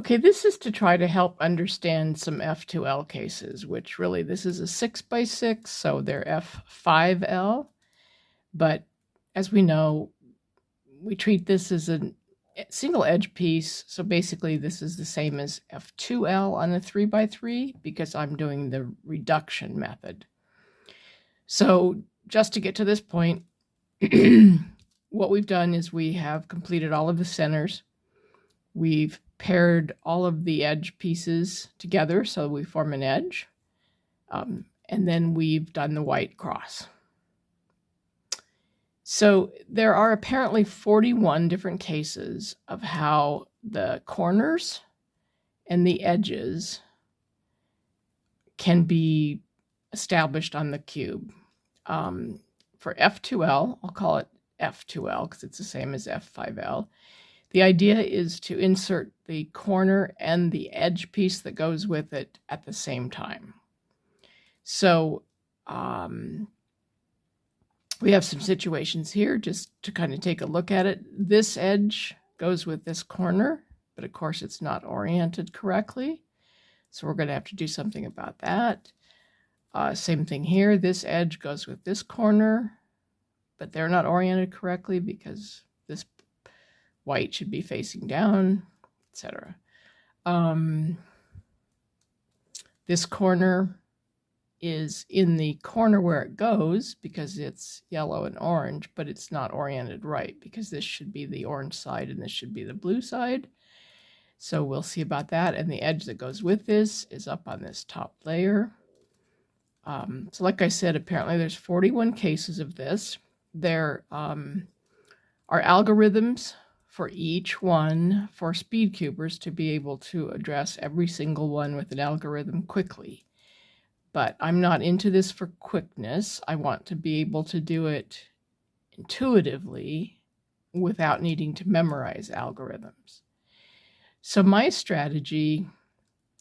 Okay, this is to try to help understand some F2L cases, which really this is a 6x6, so they're F5L. But as we know, we treat this as a single edge piece. So basically this is the same as F2L on a 3x3 because I'm doing the reduction method. So just to get to this point, what we've done is we have completed all of the centers. We've paired all of the edge pieces together so we form an edge. And then we've done the white cross. So there are apparently 41 different cases of how the corners and the edges can be established on the cube. For F2L, I'll call it F2L because it's the same as F5L. The idea is to insert the corner and the edge piece that goes with it at the same time. So we have some situations here just to kind of take a look at it. This edge goes with this corner, but of course it's not oriented correctly. So we're going to have to do something about that. Same thing here. This edge goes with this corner, but they're not oriented correctly because this white should be facing down, etc. This corner is in the corner where it goes because it's yellow and orange, but it's not oriented right because this should be the orange side and this should be the blue side. So we'll see about that. And the edge that goes with this is up on this top layer. So like I said, apparently there's 41 cases of this. There are algorithms for each one for speedcubers to be able to address every single one with an algorithm quickly. But I'm not into this for quickness. I want to be able to do it intuitively without needing to memorize algorithms. So my strategy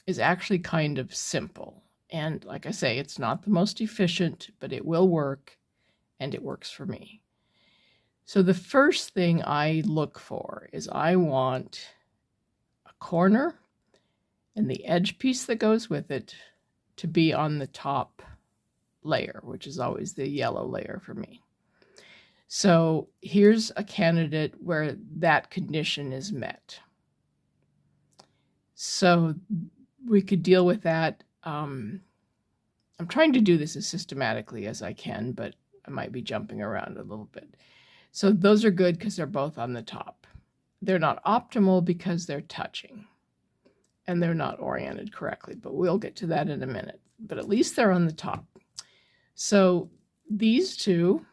is actually kind of simple. And like I say, it's not the most efficient, but it will work, and it works for me. So the first thing I look for is I want a corner and the edge piece that goes with it to be on the top layer, which is always the yellow layer for me. So here's a candidate where that condition is met. So we could deal with that. I'm trying to do this as systematically as I can, but I might be jumping around a little bit. So those are good because they're both on the top. They're not optimal because they're touching and they're not oriented correctly, but we'll get to that in a minute. But at least they're on the top. So these two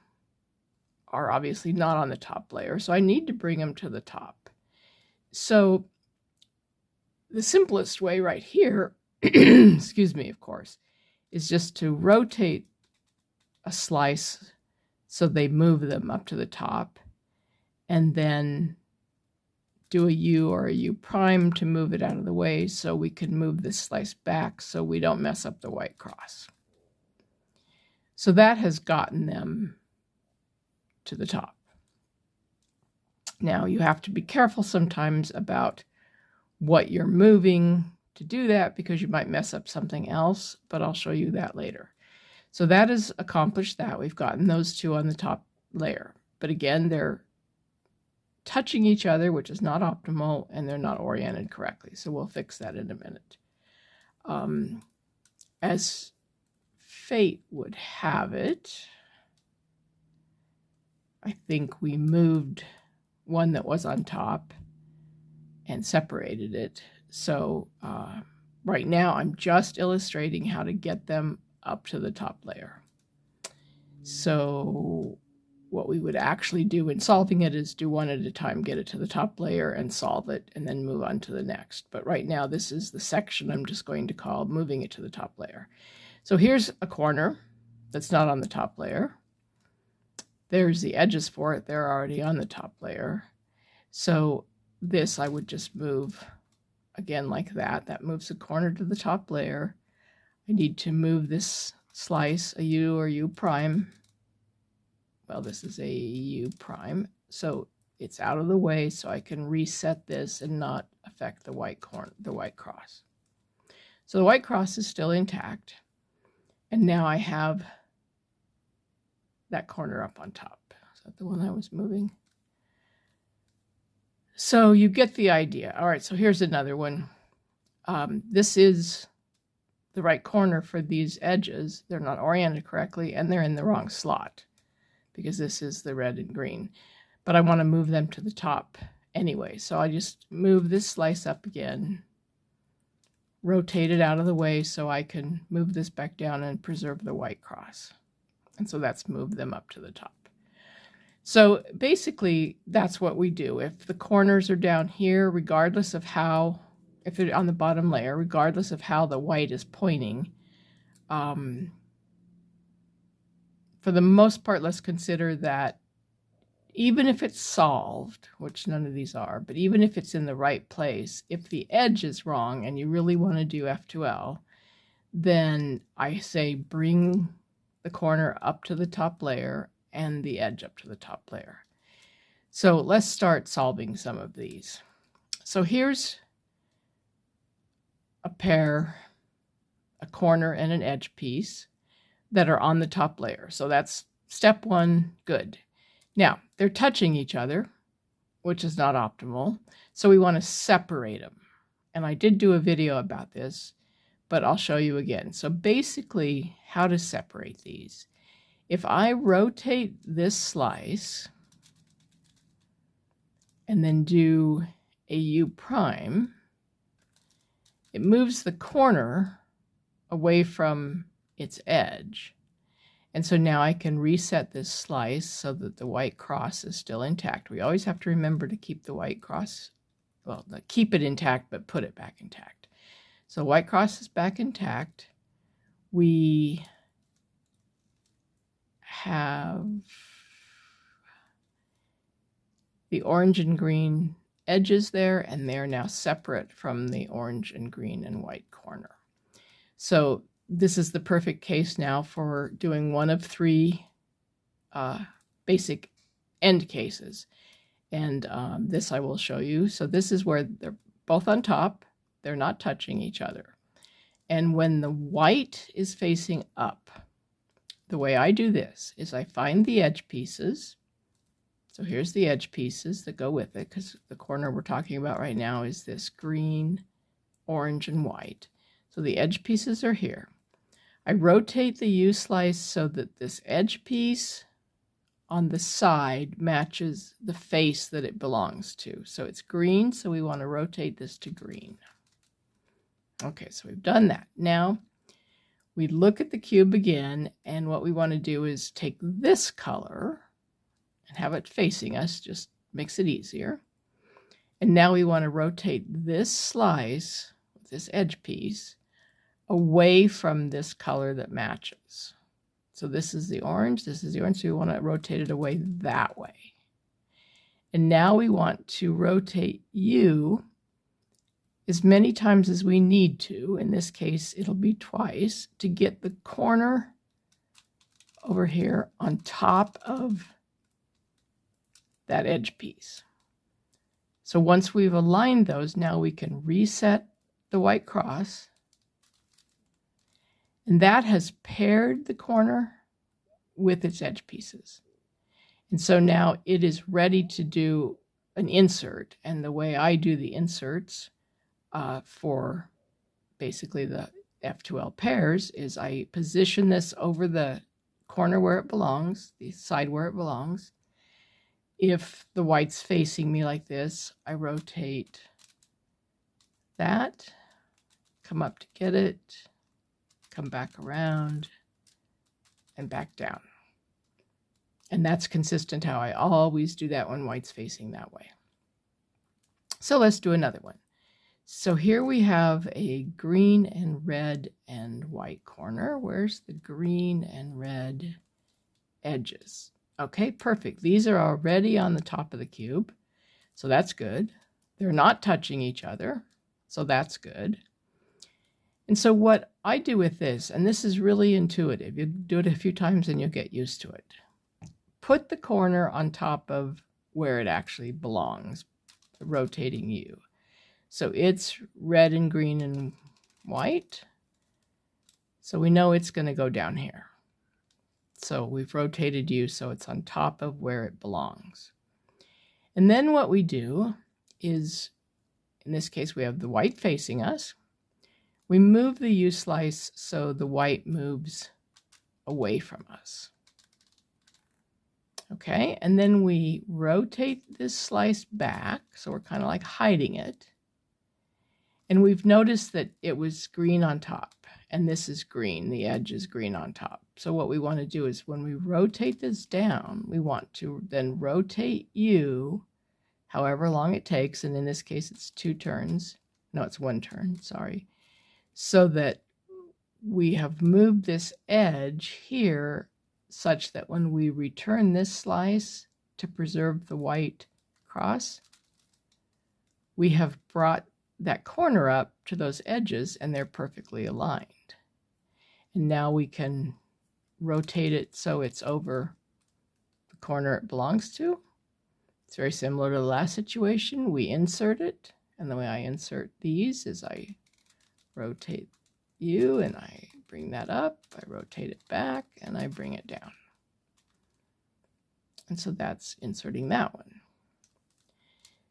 are obviously not on the top layer, so I need to bring them to the top. So the simplest way right here, excuse me, of course, is just to rotate a slice so they move them up to the top, and then do a U or a U prime to move it out of the way so we can move this slice back so we don't mess up the white cross. So that has gotten them to the top. Now you have to be careful sometimes about what you're moving to do that because you might mess up something else, but I'll show you that later. So that has accomplished that. We've gotten those two on the top layer. But again, they're touching each other, which is not optimal, and they're not oriented correctly. So we'll fix that in a minute. As fate would have it, I think we moved one that was on top and separated it. So right now I'm just illustrating how to get them up to the top layer. So what we would actually do in solving it is do one at a time, get it to the top layer and solve it, and then move on to the next. But right now this is the section I'm just going to call moving it to the top layer. So here's a corner that's not on the top layer. There's the edges for it. They're already on the top layer. So this I would just move again like that. That moves the corner to the top layer. I need to move this slice, a U or U prime. Well, this is a U prime. So it's out of the way so I can reset this and not affect the white cross. So the white cross is still intact. And now I have that corner up on top. Is that the one I was moving? So you get the idea. All right, so here's another one. This is the right corner for these edges. They're not oriented correctly, and they're in the wrong slot because this is the red and green. But I want to move them to the top anyway. So I just move this slice up again, rotate it out of the way so I can move this back down and preserve the white cross. And so that's moved them up to the top. So basically, that's what we do. If the corners are down here, regardless of how, if they're on the bottom layer, regardless of how the white is pointing, for the most part, let's consider that even if it's solved, which none of these are, but even if it's in the right place, if the edge is wrong and you really want to do F2L, then I say bring the corner up to the top layer and the edge up to the top layer. So let's start solving some of these. So here's a pair, a corner and an edge piece that are on the top layer. So that's step one, good. Now, they're touching each other, which is not optimal. So we want to separate them. And I did do a video about this, but I'll show you again. So basically, how to separate these. If I rotate this slice and then do a U prime, it moves the corner away from its edge. And so now I can reset this slice so that the white cross is still intact. We always have to remember to keep the white cross, well, keep it intact, but put it back intact. So white cross is back intact. We have the orange and green edges there, and they're now separate from the orange and green and white corner. So this is the perfect case now for doing one of three basic end cases. And this I will show you. So this is where they're both on top. They're not touching each other. And when the white is facing up, the way I do this is I find the edge pieces. So here's the edge pieces that go with it, because the corner we're talking about right now is this green, orange, and white. So the edge pieces are here. I rotate the U slice so that this edge piece on the side matches the face that it belongs to. So it's green, so we want to rotate this to green. Okay, so we've done that. Now we look at the cube again, and what we want to do is take this color and have it facing us, just makes it easier. And now we want to rotate this slice, this edge piece, away from this color that matches. So this is the orange, this is the orange, so we want to rotate it away that way. And now we want to rotate U as many times as we need to. In this case, it'll be twice, to get the corner over here on top of that edge piece. So once we've aligned those, now we can reset the white cross. And that has paired the corner with its edge pieces. And so now it is ready to do an insert. And the way I do the inserts for basically the F2L pairs is I position this over the corner where it belongs, the side where it belongs. If the white's facing me like this, I rotate that, come up to get it, come back around, and back down. And that's consistent how I always do that when white's facing that way. So let's do another one. So here we have a green and red and white corner. Where's the green and red edges? Okay, perfect. These are already on the top of the cube, so that's good. They're not touching each other, so that's good. And so what I do with this, and this is really intuitive, you do it a few times and you'll get used to it. Put the corner on top of where it actually belongs, the rotating U. So it's red and green and white. So we know it's going to go down here. So we've rotated U so it's on top of where it belongs. And then what we do is, in this case, we have the white facing us. We move the U slice so the white moves away from us. Okay, and then we rotate this slice back, so we're kind of like hiding it. And we've noticed that it was green on top, and this is green, the edge is green on top. So what we want to do is when we rotate this down, we want to then rotate U however long it takes, and in this case it's 2 turns. No, it's 1 turn, sorry. So that we have moved this edge here such that when we return this slice to preserve the white cross, we have brought that corner up to those edges and they're perfectly aligned. And now we can rotate it so it's over the corner it belongs to. It's very similar to the last situation. We insert it, and the way I insert these is I rotate U and I bring that up, I rotate it back, and I bring it down. And so that's inserting that one.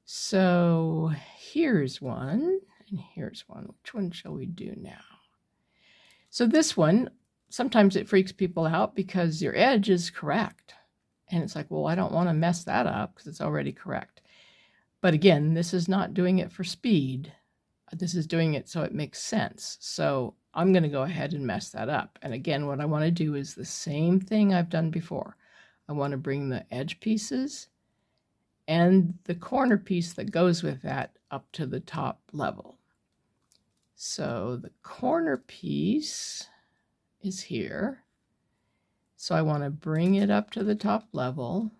So here's one, and here's one. Which one shall we do now? So this one, sometimes it freaks people out because your edge is correct. And it's like, well, I don't want to mess that up because it's already correct. But again, this is not doing it for speed. This is doing it so it makes sense. So I'm going to go ahead and mess that up. And again, what I want to do is the same thing I've done before. I want to bring the edge pieces and the corner piece that goes with that up to the top level. So the corner piece is here. So I want to bring it up to the top level,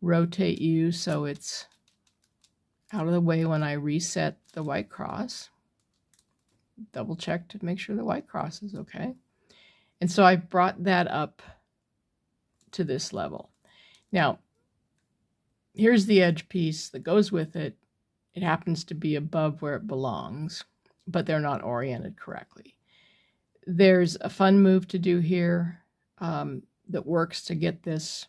rotate U so it's out of the way when I reset the white cross. Double check to make sure the white cross is okay. And so I've brought that up to this level. Now, here's the edge piece that goes with it. It happens to be above where it belongs, but they're not oriented correctly. There's a fun move to do here that works to get this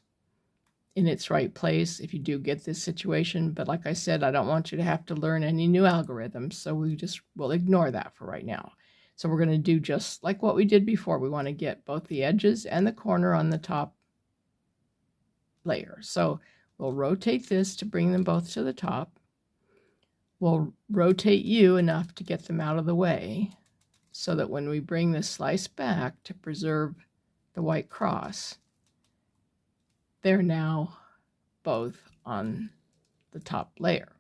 in its right place if you do get this situation. But like I said, I don't want you to have to learn any new algorithms, so we'll ignore that for right now. So we're going to do just like what we did before. We want to get both the edges and the corner on the top layer. So we'll rotate this to bring them both to the top. We'll rotate U enough to get them out of the way so that when we bring this slice back to preserve the white cross, they're now both on the top layer.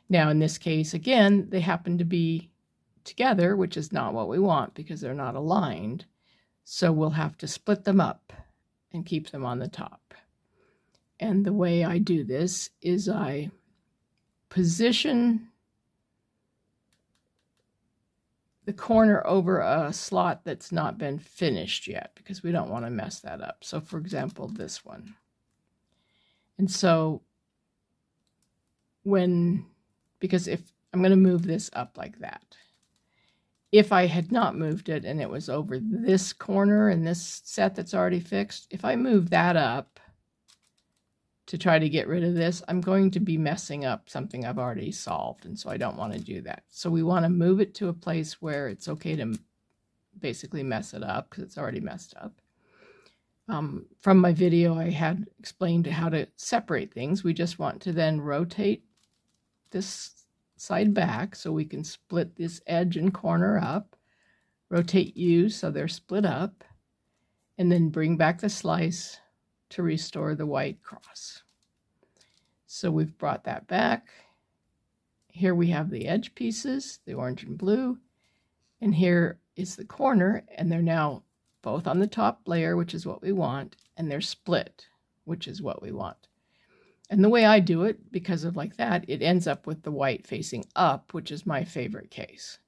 Now in this case, again, they happen to be together, which is not what we want because they're not aligned. So we'll have to split them up and keep them on the top. And the way I do this is I position the corner over a slot that's not been finished yet because we don't want to mess that up. So for example, this one. And so because if I'm going to move this up like that, if I had not moved it and it was over this corner in this set that's already fixed, if I move that up to try to get rid of this, I'm going to be messing up something I've already solved, and so I don't want to do that. So we want to move it to a place where it's okay to basically mess it up because it's already messed up. From my video, I had explained how to separate things. We just want to then rotate this side back so we can split this edge and corner up, rotate U so they're split up, and then bring back the slice to restore the white cross. So we've brought that back. Here we have the edge pieces, the orange and blue, and here is the corner, and they're now both on the top layer, which is what we want, and they're split, which is what we want. And the way I do it, because of like that, it ends up with the white facing up, which is my favorite case.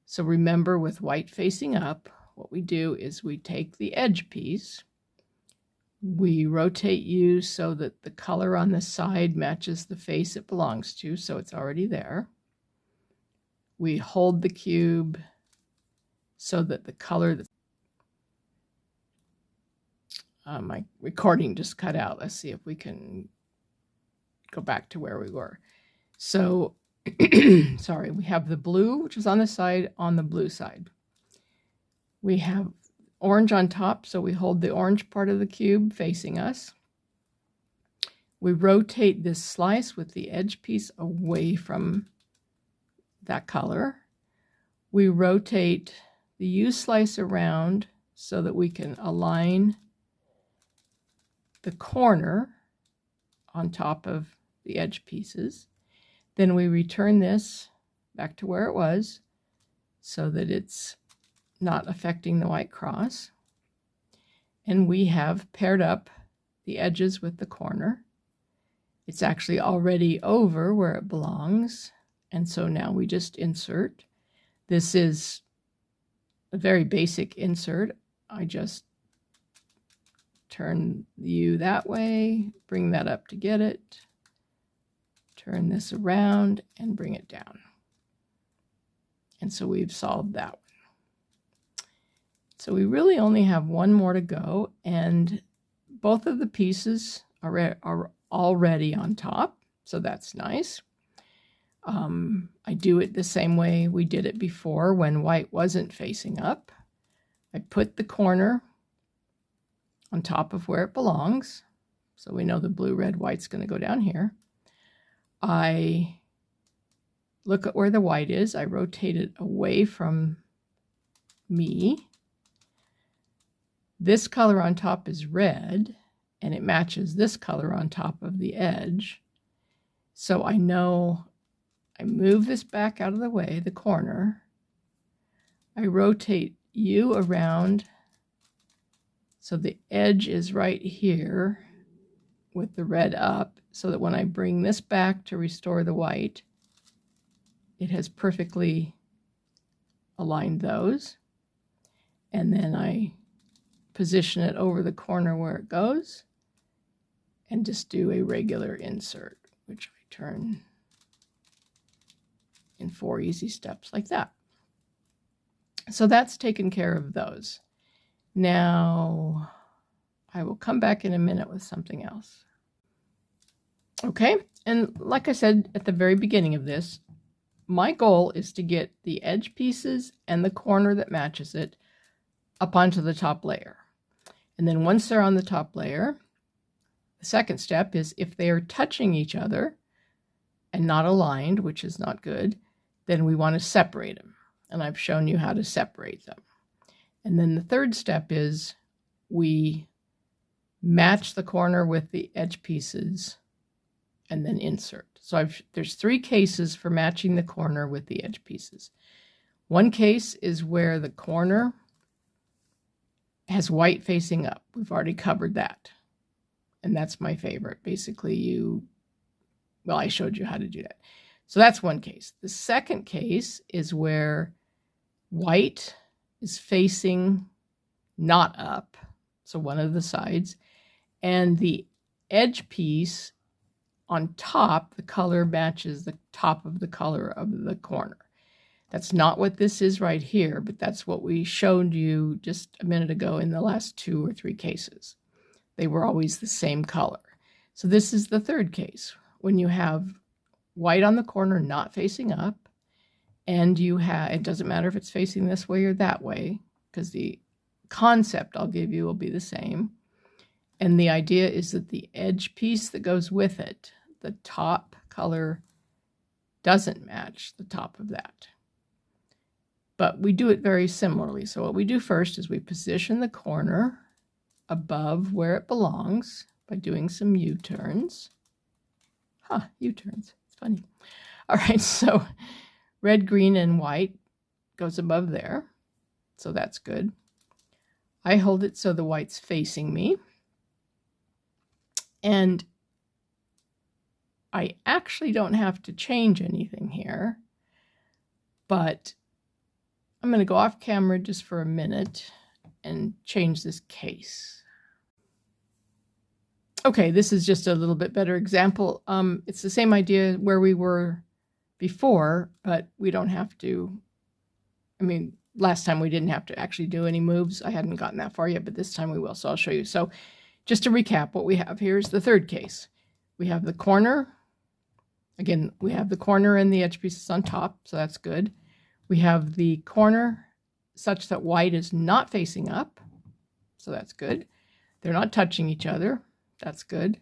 So remember, with white facing up, what we do is we take the edge piece, We rotate U so that the color on the side matches the face it belongs to, so it's already there. We hold the cube so that the color that my recording just cut out. Let's see if we can go back to where we were. So, sorry, we have the blue, which is on the blue side. We have orange on top, so we hold the orange part of the cube facing us. We rotate this slice with the edge piece away from that color. We rotate the U slice around so that we can align the corner on top of the edge pieces. Then we return this back to where it was so that it's not affecting the white cross. And we have paired up the edges with the corner. It's actually already over where it belongs. And so now we just insert. This is a very basic insert. I just turn the U that way, bring that up to get it, turn this around and bring it down. And so we've solved that one. So we really only have one more to go, and both of the pieces are already on top, so that's nice. I do it the same way we did it before when white wasn't facing up. I put the corner on top of where it belongs, so we know the blue, red, white's going to go down here. I look at where the white is. I rotate it away from me. This color on top is red, and it matches this color on top of the edge. So I know I move this back out of the way, the corner. I rotate U around so the edge is right here with the red up, so that when I bring this back to restore the white, it has perfectly aligned those. And then I position it over the corner where it goes and just do a regular insert, which I turn in 4 easy steps like that. So that's taken care of those. Now I will come back in a minute with something else. Okay, and like I said at the very beginning of this, my goal is to get the edge pieces and the corner that matches it up onto the top layer. And then once they're on the top layer, the second step is if they are touching each other and not aligned, which is not good, then we want to separate them. And I've shown you how to separate them. And then the third step is we match the corner with the edge pieces and then insert. So there's 3 cases for matching the corner with the edge pieces. One case is where the corner has white facing up. We've already covered that. And that's my favorite. Basically, I showed you how to do that. So that's one case. The second case is where white is facing not up, so one of the sides, and the edge piece on top, the color matches the top of the color of the corner. That's not what this is right here, but that's what we showed you just a minute ago in the last 2 or 3 cases. They were always the same color. So this is the third case, when you have white on the corner not facing up, and it doesn't matter if it's facing this way or that way, because the concept I'll give you will be the same. And the idea is that the edge piece that goes with it, the top color, doesn't match the top of that. But we do it very similarly. So what we do first is we position the corner above where it belongs by doing some U-turns. U-turns. It's funny. All right, so red, green, and white goes above there. So that's good. I hold it so the white's facing me. And I actually don't have to change anything here, but I'm going to go off camera just for a minute and change this case. Okay, this is just a little bit better example. It's the same idea where we were before, but we don't have to. I mean, last time we didn't have to actually do any moves. I hadn't gotten that far yet, but this time we will, so I'll show you. So just to recap, what we have here is the third case. We have the corner. Again, we have the corner and the edge pieces on top, so that's good. We have the corner such that white is not facing up, so that's good. They're not touching each other, that's good.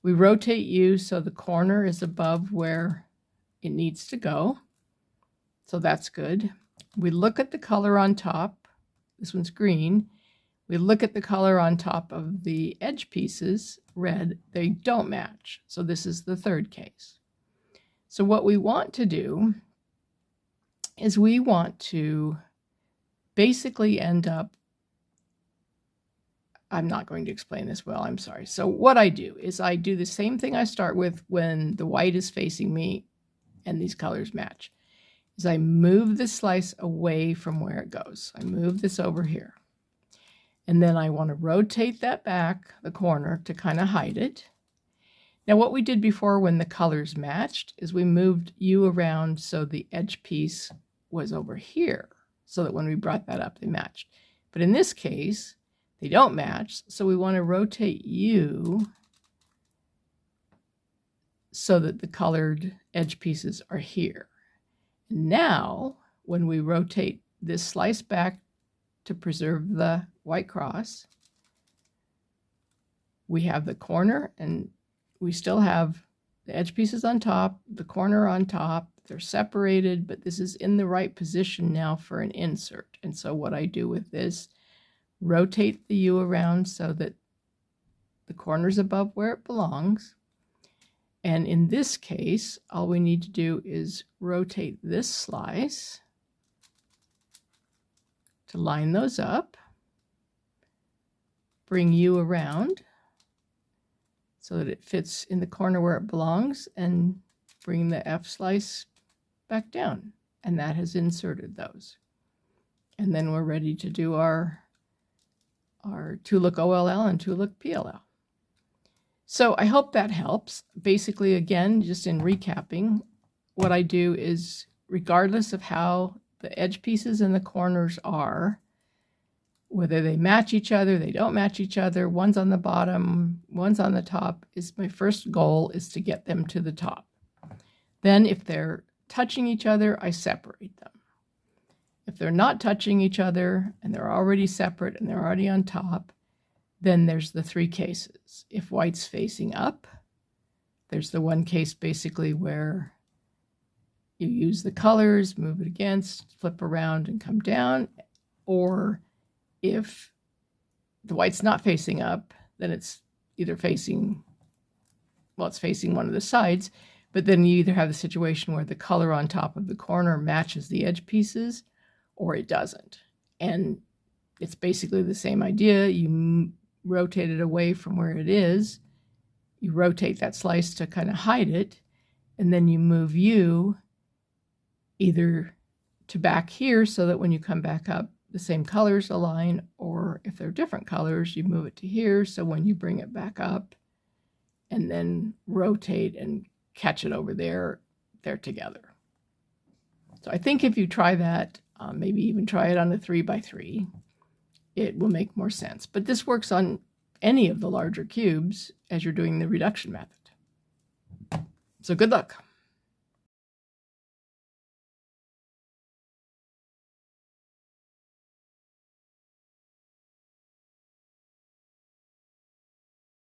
We rotate U so the corner is above where it needs to go, so that's good. We look at the color on top. This one's green. We look at the color on top of the edge pieces, red. They don't match, so this is the third case. So what we want to do is we want to basically end up, I'm not going to explain this well, I'm sorry. So what I do is I do the same thing I start with when the white is facing me and these colors match, is I move the slice away from where it goes. I move this over here. And then I want to rotate that back, the corner, to kind of hide it. Now what we did before when the colors matched is we moved U around so the edge piece was over here, so that when we brought that up, they matched. But in this case, they don't match, so we want to rotate U so that the colored edge pieces are here. Now, when we rotate this slice back to preserve the white cross, we have the corner, and we still have the edge pieces on top, the corner on top. They're separated, but this is in the right position now for an insert. And so what I do with this, rotate the U around so that the corner's above where it belongs. And in this case, all we need to do is rotate this slice to line those up, bring U around so that it fits in the corner where it belongs, and bring the F slice back down. And that has inserted those. And then we're ready to do our 2-look OLL and 2-look PLL. So I hope that helps. Basically, again, just in recapping, what I do is, regardless of how the edge pieces and the corners are, whether they match each other, they don't match each other, one's on the bottom, one's on the top, is my first goal is to get them to the top. Then if they're touching each other, I separate them. If they're not touching each other and they're already separate and they're already on top, then there's the three cases. If white's facing up, there's the one case basically where you use the colors, move it against, flip around and come down. Or if the white's not facing up, then it's either facing, well, it's facing one of the sides, but then you either have the situation where the color on top of the corner matches the edge pieces or it doesn't. And it's basically the same idea. You rotate it away from where it is, you rotate that slice to kind of hide it, and then you move U either to back here so that when you come back up, the same colors align, or if they're different colors, you move it to here so when you bring it back up and then rotate and catch it over there, they're together. So I think if you try that, maybe even try it on a 3x3, it will make more sense. But this works on any of the larger cubes as you're doing the reduction method. So good luck.